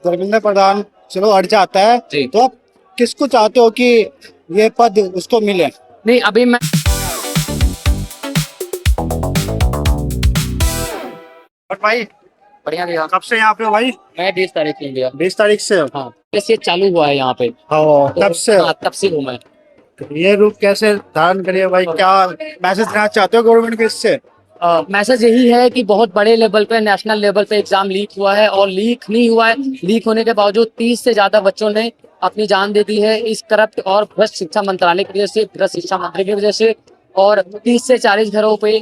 धर्मेंद्र प्रधान चलो हट जाता है जी। तो आप किसको चाहते हो कि ये पद उसको मिले? नहीं, अभी मैं और भाई बढ़िया भैया। कब से यहाँ पे हो भाई? मैं 20 तारीख को भैया। 20 तारीख से हो? हाँ, जैसे चालू हुआ है यहाँ पे। हाँ, तब से हो? हाँ, तब से हूँ मैं। ये रूप कैसे धारण करिए भाई, क्या मैसेज देना चाहते हो गवर्नमेंट को इससे? मैसेज यही है कि बहुत बड़े लेवल पे, नेशनल लेवल पे एग्जाम लीक हुआ है, और लीक नहीं हुआ है, लीक होने के बावजूद 30 से ज्यादा बच्चों ने अपनी जान दे दी है इस करप्ट और भ्रष्ट शिक्षा मंत्रालय की वजह से, भ्रष्ट शिक्षा मंत्री की वजह से। और 30 से 40 घरों पे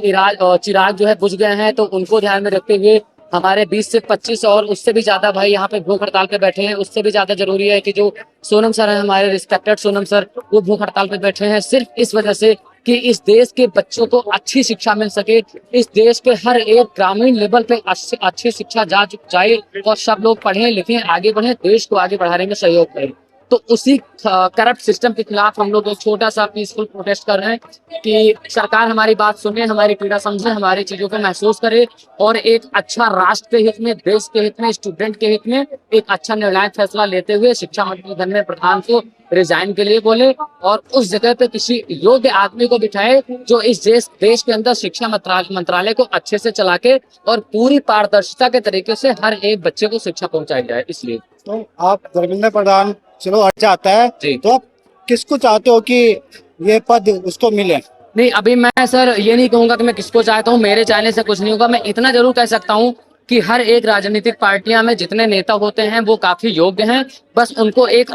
चिराग जो है बुझ गए हैं। तो उनको ध्यान में रखते हुए हमारे 20 से 25 और उससे भी ज्यादा भाई यहाँ पे भूख हड़ताल पे बैठे हैं। उससे भी ज्यादा जरूरी है कि जो सोनम सर है, हमारे रिस्पेक्टेड सोनम सर, वो भूख हड़ताल पे बैठे हैं सिर्फ इस वजह से कि इस देश के बच्चों को अच्छी शिक्षा मिल सके, इस देश के हर एक ग्रामीण लेवल पे अच्छी शिक्षा जाए और सब लोग पढ़ें लिखें, आगे बढ़ें, देश को आगे बढ़ाने में सहयोग करें। तो उसी करप्ट सिस्टम के खिलाफ हम लोग एक छोटा सा पीसफुल प्रोटेस्ट कर रहे हैं कि सरकार हमारी बात सुने, हमारी पीड़ा समझे, हमारी चीजों को महसूस करे और एक अच्छा राष्ट्र के हित में, देश के हित में, स्टूडेंट के हित में एक अच्छा निर्णायक फैसला लेते हुए शिक्षा मंत्री धर्मेंद्र प्रधान को रिजाइन के लिए बोले और उस जगह पे किसी योग्य आदमी को बिठाए जो इस देश के अंदर शिक्षा मंत्रालय को अच्छे से चला के और पूरी पारदर्शिता के तरीके से हर एक बच्चे को शिक्षा पहुंचाई जाए। इसलिए तो आप धर्मेंद्र प्रधान चलो हट जाता है जी। तो आप किसको चाहते हो कि ये पद उसको मिले? नहीं, अभी मैं सर ये नहीं कहूंगा कि मैं किसको चाहता हूँ, मेरे चाहने से कुछ नहीं होगा। मैं इतना जरूर कह सकता हूँ कि हर एक राजनीतिक पार्टियां में जितने नेता होते हैं वो काफी योग्य हैं। बस उनको एक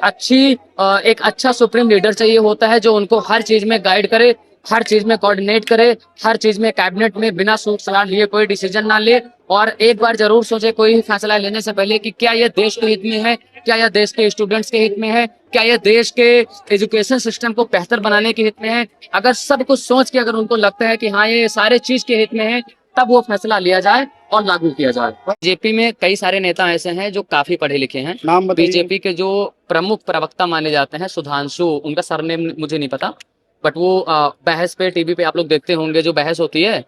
अच्छा सुप्रीम लीडर चाहिए होता है जो उनको हर चीज में गाइड करे, हर चीज में कोऑर्डिनेट करे, हर चीज में कैबिनेट में बिना सूट सलाह लिए कोई डिसीजन ना ले और एक बार जरूर सोचे कोई फैसला लेने से पहले कि क्या यह देश के हित में है, क्या यह देश के स्टूडेंट्स के हित में है, क्या यह देश के एजुकेशन सिस्टम को बेहतर बनाने के हित में है। अगर सब कुछ सोच के अगर उनको लगता है कि हाँ ये सारे चीज के हित में है, तब वो फैसला लिया जाए और लागू किया जाए। बीजेपी में कई सारे नेता ऐसे हैं जो काफी पढ़े लिखे हैं। नाम बताइए। बीजेपी के जो प्रमुख प्रवक्ता माने जाते हैं सुधांशु, उनका सरनेम मुझे नहीं पता, बट वो बहस पे टीवी पे आप लोग देखते होंगे, जो बहस होती है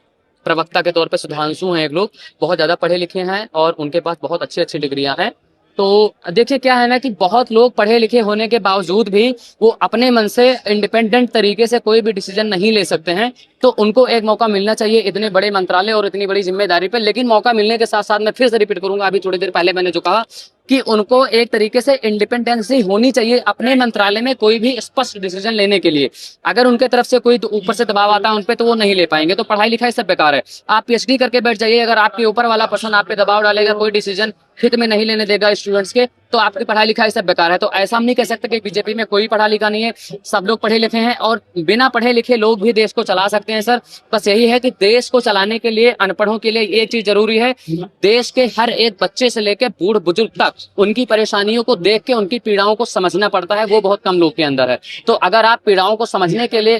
प्रवक्ता के तौर पे सुधांशु हैं एक लोग, बहुत ज्यादा पढ़े लिखे हैं और उनके पास बहुत अच्छी अच्छी डिग्रियां हैं। तो देखिए क्या है ना कि बहुत लोग पढ़े लिखे होने के बावजूद भी वो अपने मन से इंडिपेंडेंट तरीके से कोई भी डिसीजन नहीं ले सकते हैं। तो उनको एक मौका मिलना चाहिए इतने बड़े मंत्रालय और इतनी बड़ी जिम्मेदारी पे। लेकिन मौका मिलने के साथ साथ मैं फिर से रिपीट करूंगा, अभी थोड़ी देर पहले मैंने जो कहा कि उनको एक तरीके से इंडिपेंडेंसी होनी चाहिए अपने मंत्रालय में कोई भी स्पष्ट डिसीजन लेने के लिए। अगर उनके तरफ से कोई ऊपर से दबाव आता है उनपे तो वो नहीं ले पाएंगे। तो पढ़ाई लिखाई सब बेकार है। आप पीएचडी करके बैठ जाइए, अगर आपके ऊपर वाला पर्सन आप पे दबाव डालेगा, कोई डिसीजन हित में नहीं लेने देगा स्टूडेंट्स के, तो आपकी पढ़ाई लिखाई सब बेकार है। तो ऐसा हम नहीं कह सकते कि बीजेपी में कोई पढ़ा लिखा नहीं है, सब लोग पढ़े लिखे हैं और बिना पढ़े लिखे लोग भी देश को चला सकते हैं सर। बस यही है कि देश को चलाने के लिए अनपढ़ों के लिए एक चीज जरूरी है, देश के हर एक बच्चे से लेकर बूढ़ बुजुर्ग तक उनकी परेशानियों को देख के उनकी पीड़ाओं को समझना पड़ता है, वो बहुत कम लोग के अंदर है। तो अगर आप पीड़ाओं को समझने के लिए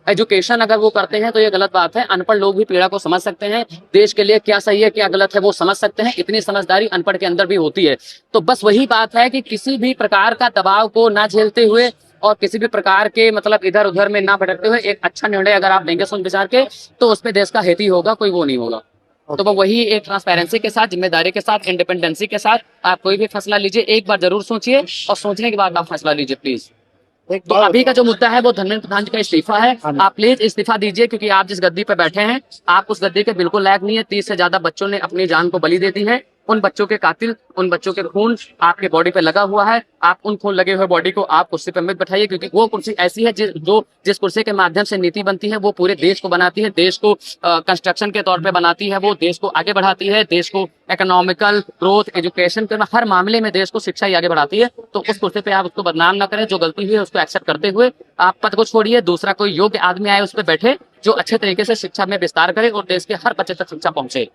एजुकेशन अगर वो करते हैं तो ये गलत बात है। अनपढ़ लोग भी पीड़ा को समझ सकते हैं, देश के लिए क्या सही है क्या गलत है वो समझ सकते हैं, इतनी समझदारी अनपढ़ के अंदर भी होती है। तो बस वही बात है कि किसी भी प्रकार का दबाव को ना झेलते हुए और किसी भी प्रकार के मतलब इधर उधर में ना भटकते हुए एक अच्छा निर्णय अगर आप लेंगे सोच विचार के, तो उसमें देश का हित ही होगा, कोई वो नहीं होगा। तो वो वही एक ट्रांसपेरेंसी के साथ, जिम्मेदारी के साथ, इंडिपेंडेंसी के साथ आप कोई भी फैसला लीजिए, एक बार जरूर सोचिए और सोचने के बाद आप फैसला लीजिए प्लीज। तो अभी का जो मुद्दा है वो धर्मेंद्र प्रधान जी का इस्तीफा है। आप प्लीज इस्तीफा दीजिए क्योंकि आप जिस गद्दी पे बैठे हैं आप उस गद्दी के बिल्कुल लायक नहीं है। 30 से ज्यादा बच्चों ने अपनी जान को बलि दे दी है। उन बच्चों के कातिल, उन बच्चों के खून आपके बॉडी पे लगा हुआ है। आप उन खून लगे हुए बॉडी को आप कुर्सी पे मत बैठाइए क्योंकि वो कुर्सी ऐसी है जिस कुर्सी के माध्यम से नीति बनती है वो पूरे देश को बनाती है, देश को कंस्ट्रक्शन के तौर पे बनाती है, वो देश को आगे बढ़ाती है, देश को इकोनॉमिकल ग्रोथ, एजुकेशन के हर मामले में देश को शिक्षा ही आगे बढ़ाती है। तो उस कुर्सी पे आप उसको बदनाम ना करें। जो गलती हुई है उसको एक्सेप्ट करते हुए आप पद को छोड़िए, दूसरा कोई योग्य आदमी आए उस पर बैठे जो अच्छे तरीके से शिक्षा में विस्तार करे और देश के हर बच्चे तक शिक्षा पहुंचे।